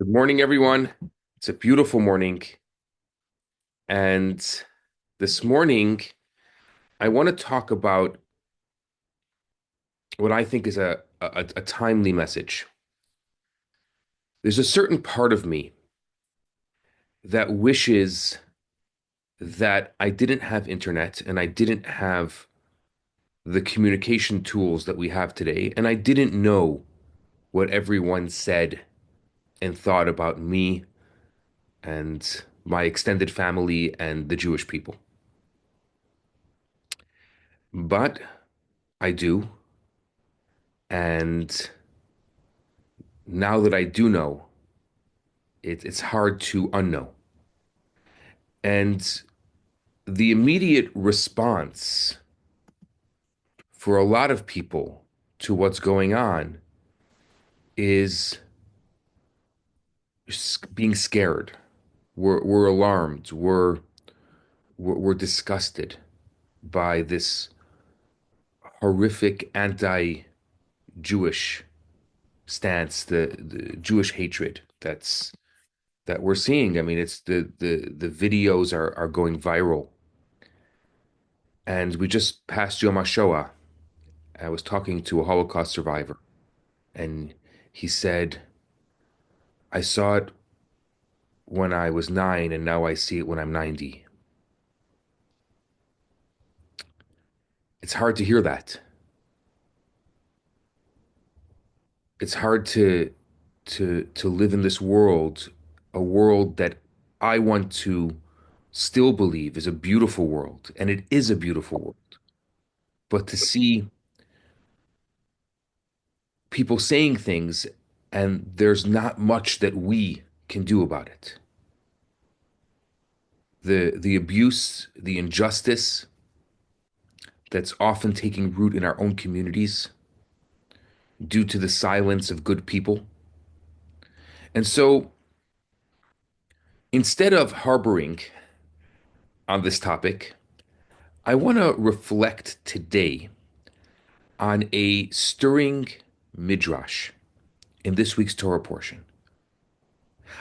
Good morning, everyone. It's a beautiful morning. And this morning, I want to talk about what I think is a timely message. There's a certain part of me that wishes that I didn't have internet and I didn't have the communication tools that we have today. And I didn't know what everyone said and thought about me and my extended family and the Jewish people. But I do. And now that I do know, it's hard to unknow. And the immediate response for a lot of people to what's going on is being scared. We're alarmed. We're disgusted by this horrific anti-Jewish stance, the Jewish hatred that we're seeing. I mean, it's the videos are going viral. And we just passed Yom HaShoah. I was talking to a Holocaust survivor, and he said, I saw it when I was 9, and now I see it when I'm 90. It's hard to hear that. It's hard to live in this world, a world that I want to still believe is a beautiful world, and it is a beautiful world. But to see people saying things and there's not much that we can do about it. The abuse, the injustice that's often taking root in our own communities due to the silence of good people. And so instead of harboring on this topic, I want to reflect today on a stirring midrash in this week's Torah portion.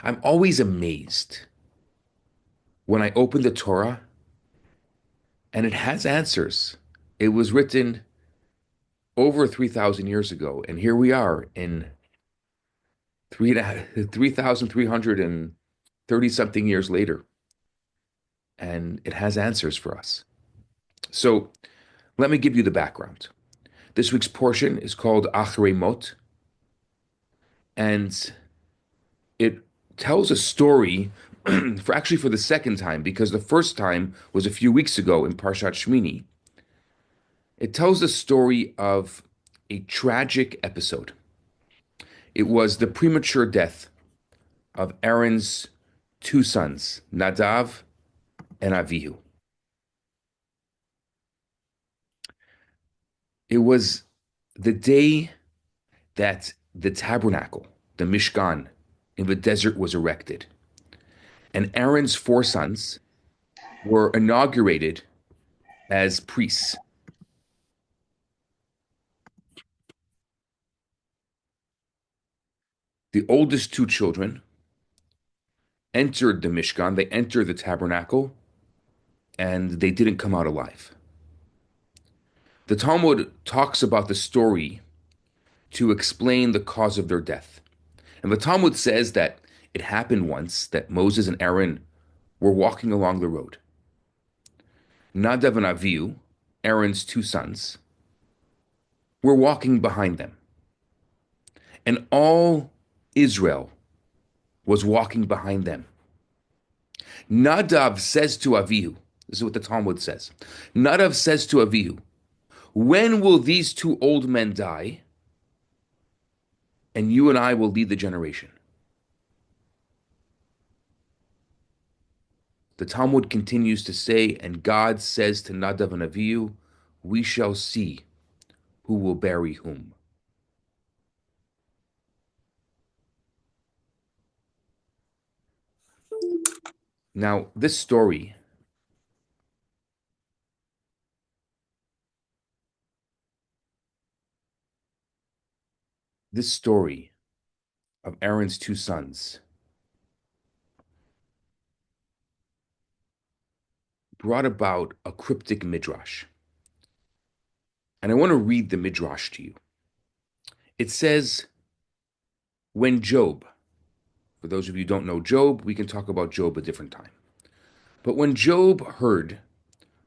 I'm always amazed when I open the Torah and it has answers. It was written over 3,000 years ago, and here we are in 3,330 something years later, and it has answers for us. So let me give you the background. This week's portion is called Achrei Mot, and it tells a story for the second time, because the first time was a few weeks ago in Parshat Shmini. It tells the story of a tragic episode. It was the premature death of Aaron's two sons, Nadav and Avihu. It was the day that the tabernacle, the Mishkan in the desert was erected. And Aaron's four sons were inaugurated as priests. The oldest two children entered the Mishkan, they entered the tabernacle, and they didn't come out alive. The Talmud talks about the story to explain the cause of their death. And the Talmud says that it happened once that Moses and Aaron were walking along the road. Nadav and Avihu, Aaron's two sons, were walking behind them. And all Israel was walking behind them. Nadav says to Avihu, this is what the Talmud says. Nadav says to Avihu, when will these two old men die, and you and I will lead the generation? The Talmud continues to say, and God says to Nadav and Avihu, we shall see who will bury whom. Now, this story of Aaron's two sons brought about a cryptic midrash. And I want to read the midrash to you. It says, when Job, for those of you who don't know Job, we can talk about Job a different time. But when Job heard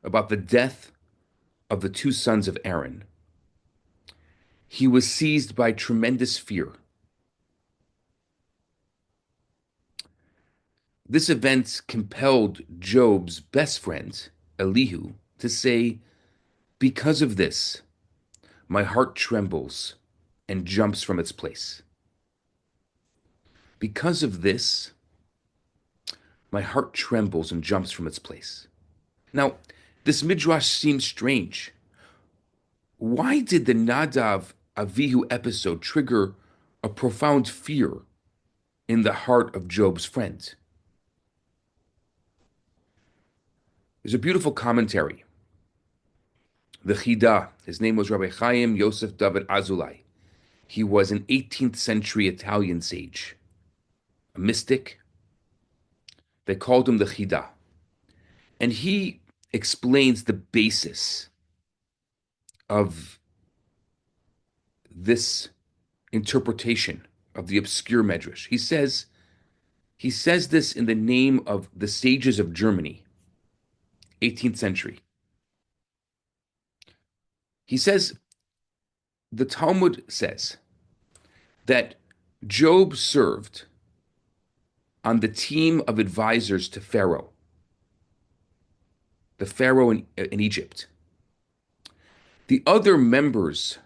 about the death of the two sons of Aaron, he was seized by tremendous fear. This event compelled Job's best friend, Elihu, to say, because of this, my heart trembles and jumps from its place. Because of this, my heart trembles and jumps from its place. Now, this midrash seems strange. Why did the Nadav Avihu episode trigger a profound fear in the heart of Job's friend? There's a beautiful commentary. The Chida, his name was Rabbi Chaim Yosef David Azulai. He was an 18th century Italian sage, a mystic. They called him the Chida. And he explains the basis of this interpretation of the obscure Midrash. He says this in the name of the sages of Germany, 18th century. He says, the Talmud says that Job served on the team of advisors to Pharaoh, the Pharaoh in Egypt. The other members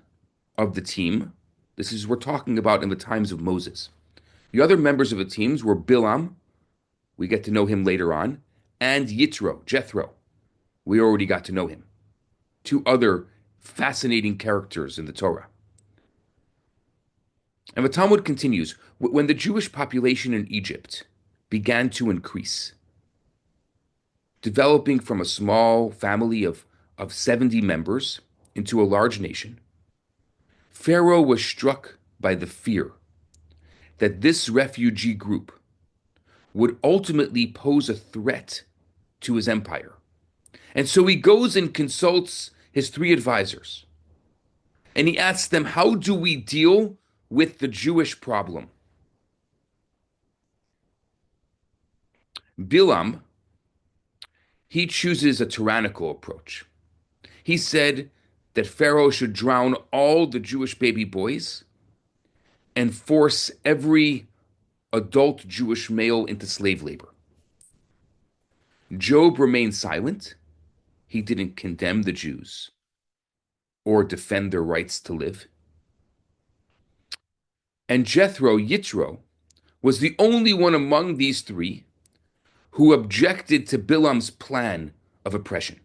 of the team, this is we're talking about in the times of Moses. The other members of the teams were Bilam, we get to know him later on, and Yitro, Jethro. We already got to know him. Two other fascinating characters in the Torah. And the Talmud continues, when the Jewish population in Egypt began to increase, developing from a small family of 70 members into a large nation, Pharaoh was struck by the fear that this refugee group would ultimately pose a threat to his empire. And so he goes and consults his three advisors. And he asks them, how do we deal with the Jewish problem? Bilam, he chooses a tyrannical approach. He said that Pharaoh should drown all the Jewish baby boys and force every adult Jewish male into slave labor. Job remained silent. He didn't condemn the Jews or defend their rights to live. And Jethro, Yitro, was the only one among these three who objected to Bilam's plan of oppression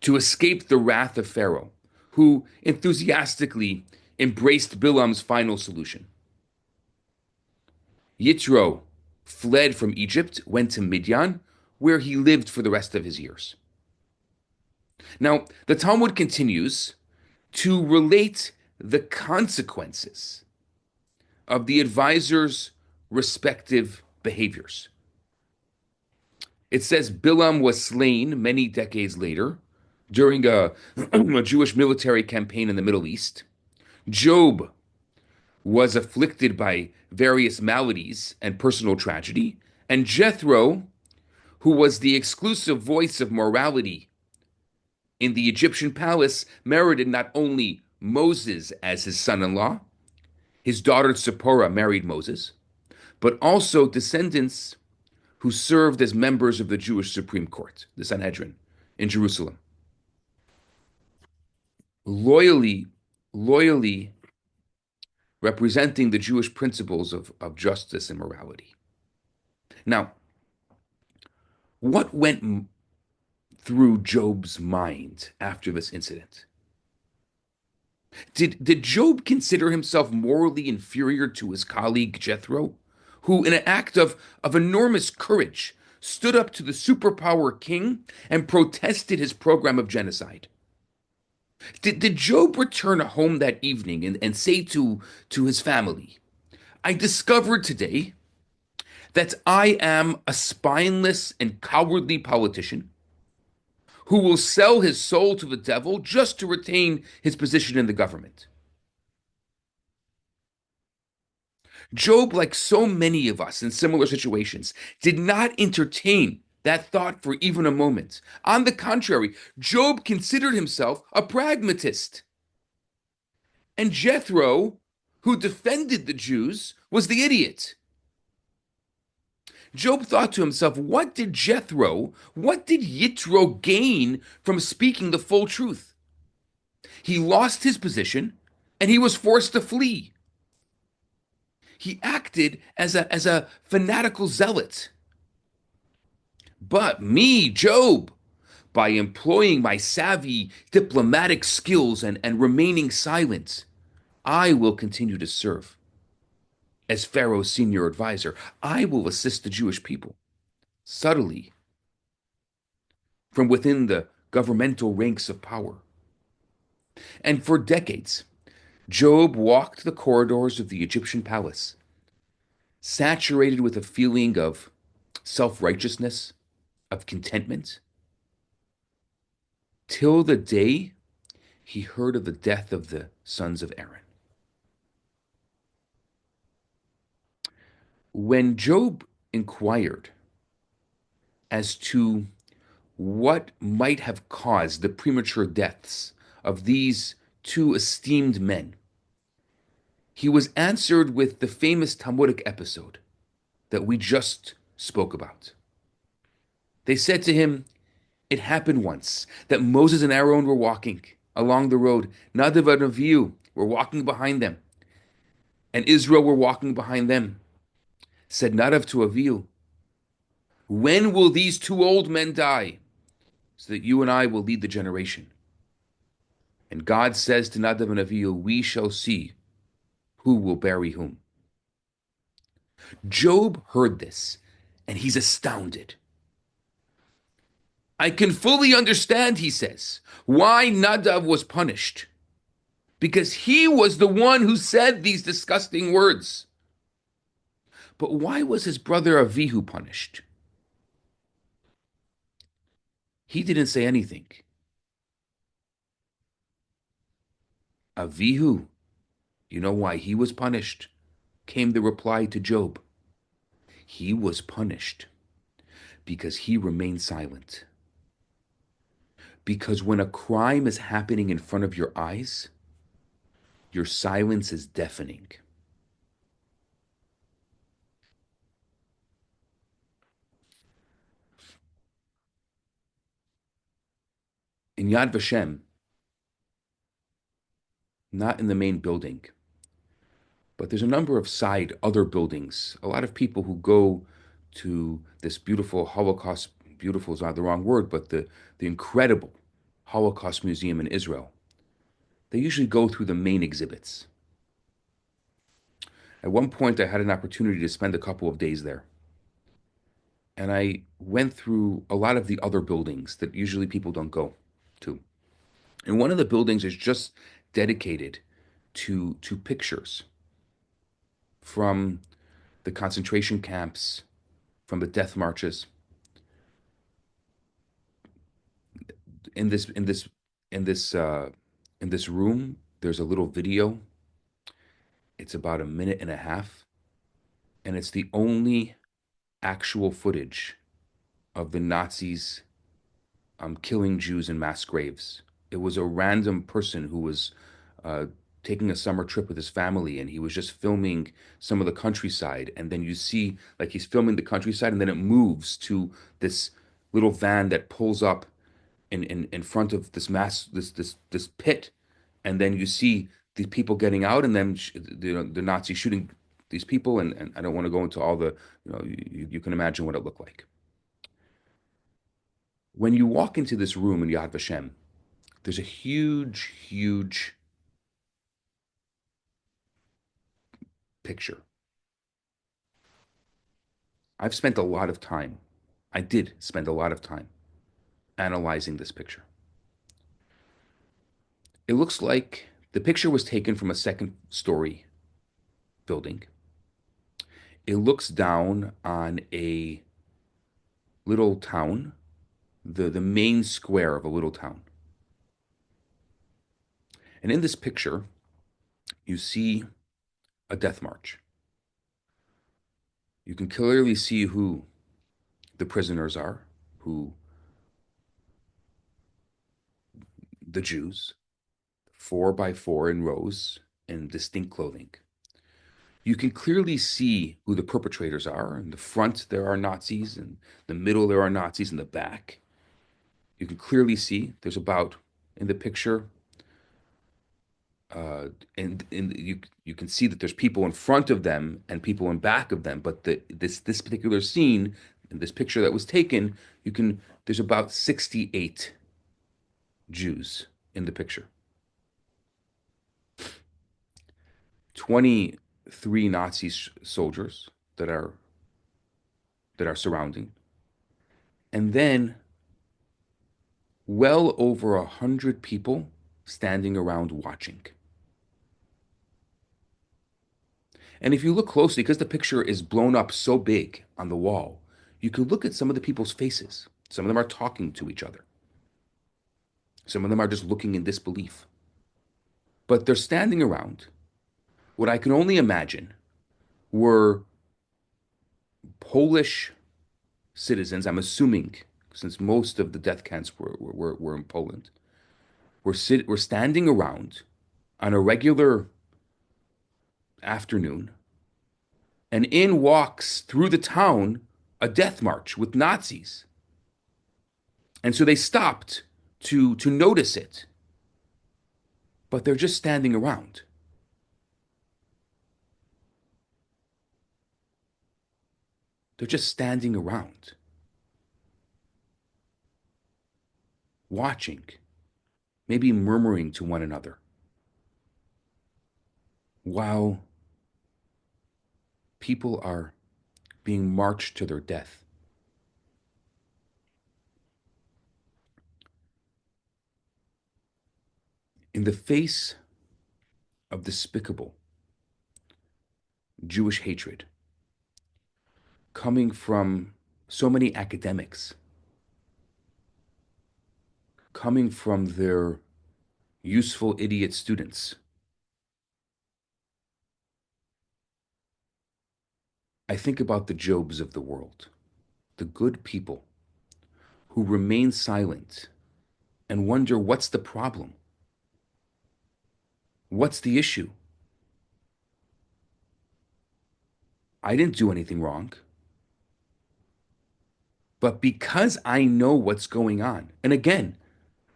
to escape the wrath of Pharaoh, who enthusiastically embraced Bilam's final solution. Yitro fled from Egypt, went to Midian, where he lived for the rest of his years. Now, the Talmud continues to relate the consequences of the advisors' respective behaviors. It says Bilam was slain many decades later during a Jewish military campaign in the Middle East. Job was afflicted by various maladies and personal tragedy. And Jethro, who was the exclusive voice of morality in the Egyptian palace, merited not only Moses as his son-in-law, his daughter Zipporah married Moses, but also descendants who served as members of the Jewish Supreme Court, the Sanhedrin, in Jerusalem. Loyally representing the Jewish principles of justice and morality. Now, what went through Job's mind after this incident? Did Job consider himself morally inferior to his colleague Jethro, who, in an act of enormous courage, stood up to the superpower king and protested his program of genocide? Did Job return home that evening and say to his family, I discovered today that I am a spineless and cowardly politician, who will sell his soul to the devil just to retain his position in the government. Job, like so many of us in similar situations, did not entertain that thought for even a moment. On the contrary, Job considered himself a pragmatist. And Jethro, who defended the Jews, was the idiot. Job thought to himself, what did Yitro gain from speaking the full truth? He lost his position and he was forced to flee. He acted as a fanatical zealot. But me, Job, by employing my savvy diplomatic skills and remaining silent, I will continue to serve as Pharaoh's senior advisor. I will assist the Jewish people subtly from within the governmental ranks of power. And for decades, Job walked the corridors of the Egyptian palace, saturated with a feeling of self righteousness, of contentment, till the day he heard of the death of the sons of Aaron. When Job inquired as to what might have caused the premature deaths of these two esteemed men, he was answered with the famous Talmudic episode that we just spoke about. They said to him, it happened once that Moses and Aaron were walking along the road. Nadav and Avihu were walking behind them, and Israel were walking behind them. Said Nadav to Avihu, when will these two old men die, so that you and I will lead the generation? And God says to Nadav and Avihu, we shall see who will bury whom. Job heard this, and he's astounded. I can fully understand, he says, why Nadav was punished. Because he was the one who said these disgusting words. But why was his brother Avihu punished? He didn't say anything. Avihu, you know why he was punished? Came the reply to Job. He was punished because he remained silent. Because when a crime is happening in front of your eyes, your silence is deafening. In Yad Vashem, not in the main building, but there's a number of side other buildings. A lot of people who go to this beautiful Holocaust, beautiful is not the wrong word, but the incredible Holocaust Museum in Israel, they usually go through the main exhibits. At one point, I had an opportunity to spend a couple of days there. And I went through a lot of the other buildings that usually people don't go to. And one of the buildings is just dedicated to pictures from the concentration camps, from the death marches. In this in this in this in this room, there's a little video. It's about a minute and a half, and it's the only actual footage of the Nazis killing Jews in mass graves. It was a random person who was uh, taking a summer trip with his family, and he was just filming some of the countryside. And then you see, like, he's filming the countryside, and then it moves to this little van that pulls up in front of this pit, and then you see these people getting out, and then the Nazis shooting these people. And I don't want to go into all the, you can imagine what it looked like. When you walk into this room in Yad Vashem, there's a huge, huge picture. I've spent a lot of time, I did spend a lot of time analyzing this picture. It looks like the picture was taken from a second story building. It looks down on a little town the main square of a little town. And in this picture, you see a death march. You can clearly see who the prisoners are, who the Jews, four by four in rows in distinct clothing. You can clearly see who the perpetrators are. In the front, there are Nazis. In the middle, there are Nazis. In the back, you can clearly see there's about, in the picture, and you can see that there's people in front of them and people in back of them. But this particular scene, in this picture that was taken, there's about 68 Jews in the picture. 23 Nazi soldiers that are surrounding, and then well over 100 people standing around watching. And if you look closely, because the picture is blown up so big on the wall, you can look at some of the people's faces. Some of them are talking to each other. Some of them are just looking in disbelief. But they're standing around. What I can only imagine were Polish citizens, I'm assuming, since most of the death camps were in Poland, were standing around on a regular afternoon, and in walks through the town a death march with Nazis. And so they stopped to notice it, but they're just standing around. They're just standing around, watching, maybe murmuring to one another, while people are being marched to their death. In the face of despicable Jewish hatred coming from so many academics, coming from their useful idiot students, I think about the Jobs of the world, the good people who remain silent and wonder what's the problem? What's the issue? I didn't do anything wrong. But because I know what's going on, and again,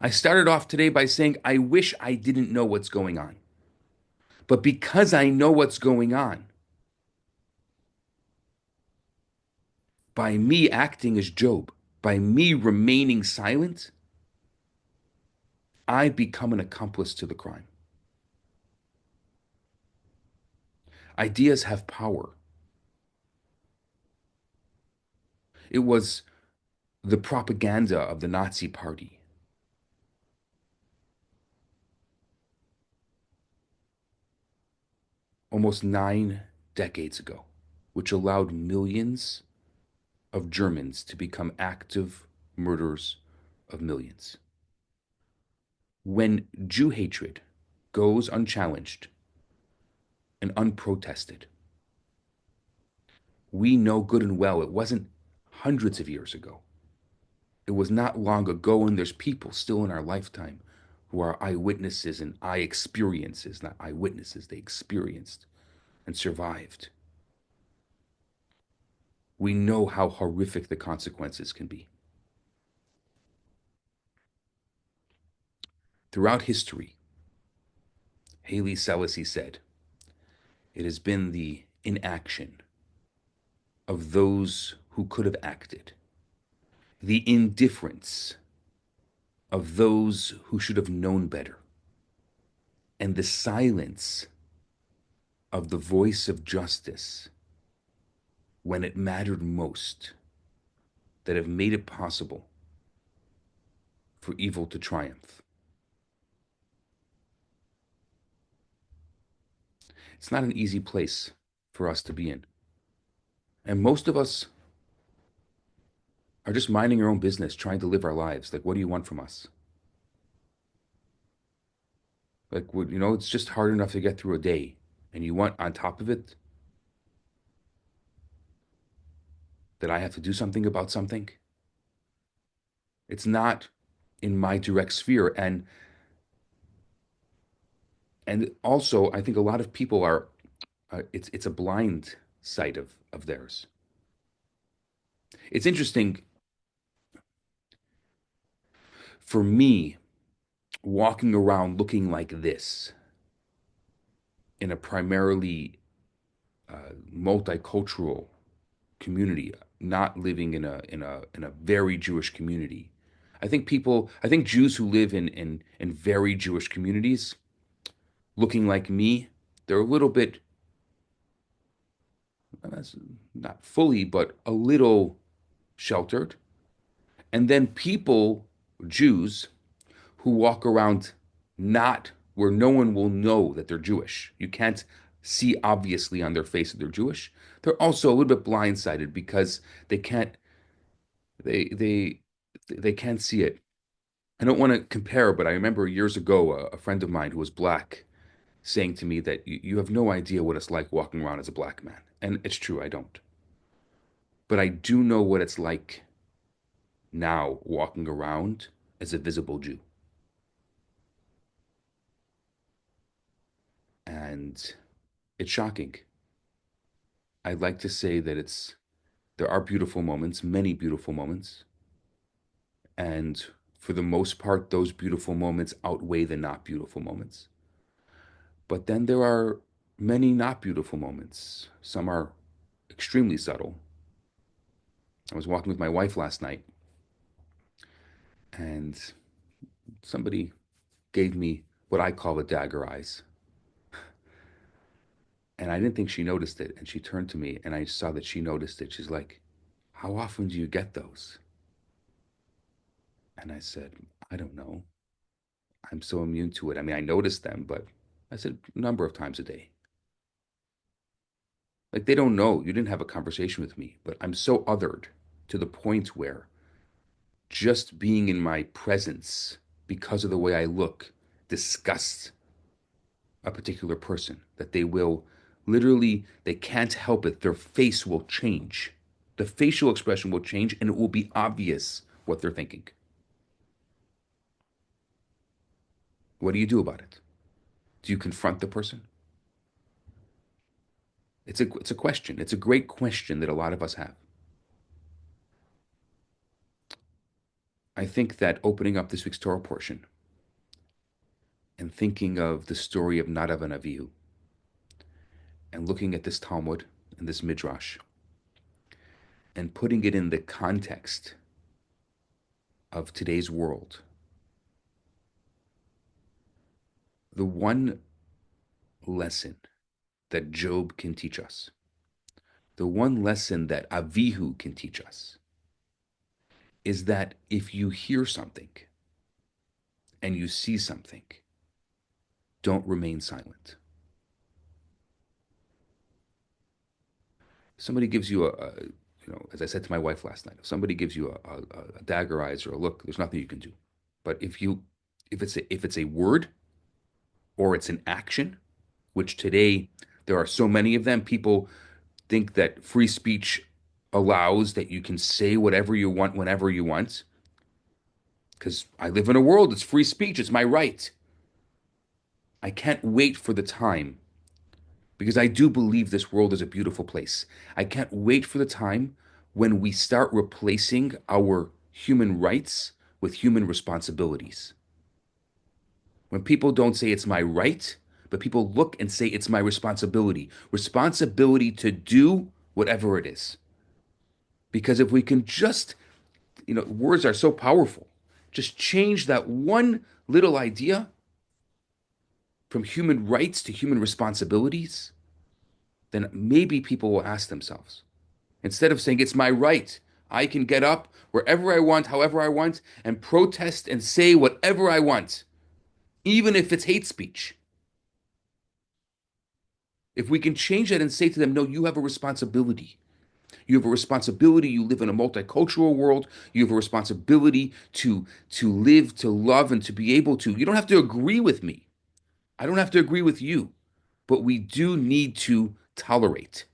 I started off today by saying I wish I didn't know what's going on. But because I know what's going on, by me acting as Job, by me remaining silent, I become an accomplice to the crime. Ideas have power. It was the propaganda of the Nazi Party. Almost 9 decades ago, which allowed millions of Germans to become active murderers of millions. When Jew hatred goes unchallenged and unprotested, we know good and well it wasn't hundreds of years ago. It was not long ago, and there's people still in our lifetime who are eyewitnesses and eye experiences, not eyewitnesses, they experienced and survived. We know how horrific the consequences can be. Throughout history, Haile Selassie said, it has been the inaction of those who could have acted, the indifference of those who should have known better, and the silence of the voice of justice when it mattered most that have made it possible for evil to triumph. It's not an easy place for us to be in. And most of us are just minding our own business, trying to live our lives. Like, what do you want from us? Like, it's just hard enough to get through a day, and you want on top of it that I have to do something about something. It's not in my direct sphere, and also I think a lot of people are. It's a blind sight of theirs. It's interesting for me walking around looking like this in a primarily multicultural community, not living in a very Jewish community. I think Jews who live in very Jewish communities, looking like me, they're a little bit, not fully, but a little sheltered. And then people, Jews, who walk around not where no one will know that they're Jewish. You can't see obviously on their face that they're Jewish. They're also a little bit blindsided because they can't they they they can't see it. I don't want to compare, but I remember years ago a friend of mine who was black saying to me that you have no idea what it's like walking around as a black man. And it's true, I don't. But I do know what it's like now walking around as a visible Jew. And it's shocking. I'd like to say that there are beautiful moments, many beautiful moments, and for the most part, those beautiful moments outweigh the not beautiful moments. But then there are many not beautiful moments. Some are extremely subtle. I was walking with my wife last night, and somebody gave me what I call the dagger eyes. And I didn't think she noticed it. And she turned to me, and I saw that she noticed it. She's like, "How often do you get those?" And I said, "I don't know. I'm so immune to it. I mean, I notice them, but," I said, "a number of times a day." Like, they don't know. You didn't have a conversation with me, but I'm so othered to the point where just being in my presence because of the way I look disgusts a particular person, that they will literally, they can't help it. Their face will change. The facial expression will change, and it will be obvious what they're thinking. What do you do about it? Do you confront the person? It's a question. It's a great question that a lot of us have. I think that opening up this week's Torah portion and thinking of the story of Nadav and Avihu and looking at this Talmud and this Midrash and putting it in the context of today's world, the one lesson that Job can teach us, the one lesson that Avihu can teach us, is that if you hear something and you see something, don't remain silent. Somebody gives you as I said to my wife last night, if somebody gives you a dagger eyes or a look, there's nothing you can do. But if it's a word or it's an action, which today there are so many of them, people think that free speech allows that you can say whatever you want whenever you want. Because I live in a world, it's free speech, it's my right. I can't wait for the time, because I do believe this world is a beautiful place. I can't wait for the time when we start replacing our human rights with human responsibilities. When people don't say it's my right, but people look and say it's my responsibility. Responsibility to do whatever it is. Because if we can just, words are so powerful. Just change that one little idea from human rights to human responsibilities, then maybe people will ask themselves, instead of saying it's my right, I can get up wherever I want, however I want, and protest and say whatever I want, even if it's hate speech. If we can change that and say to them, no, you have a responsibility. You have a responsibility. You live in a multicultural world. You have a responsibility to live, to love, and to be able to. You don't have to agree with me. I don't have to agree with you, but we do need to tolerate.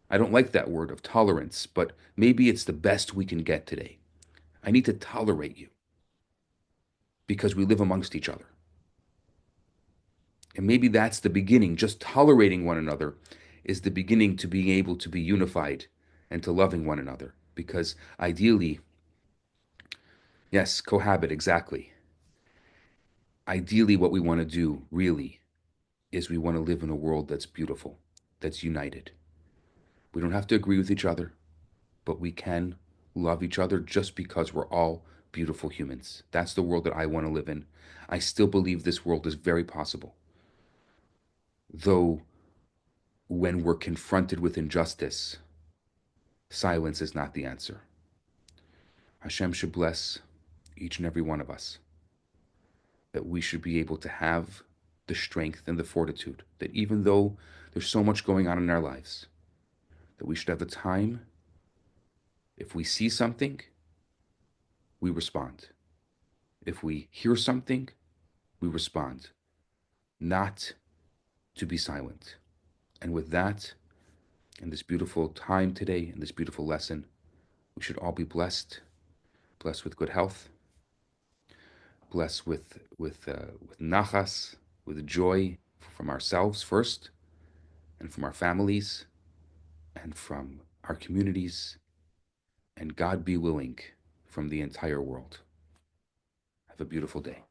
I don't like that word of tolerance, but maybe it's the best we can get today. I need to tolerate you because we live amongst each other. And maybe that's the beginning. Just tolerating one another is the beginning to being able to be unified and to loving one another. Because ideally, yes, cohabit, exactly. Ideally, what we want to do really is we want to live in a world that's beautiful, that's united. We don't have to agree with each other, but we can love each other just because we're all beautiful humans. That's the world that I want to live in. I still believe this world is very possible. Though, when we're confronted with injustice, silence is not the answer. Hashem should bless each and every one of us, that we should be able to have the strength and the fortitude, that even though there's so much going on in our lives, that we should have the time, if we see something, we respond. If we hear something, we respond, not to be silent. And with that, in this beautiful time today, in this beautiful lesson, we should all be blessed, blessed with good health, blessed with nachas, with joy from ourselves first, and from our families, and from our communities, and God be willing, from the entire world. Have a beautiful day.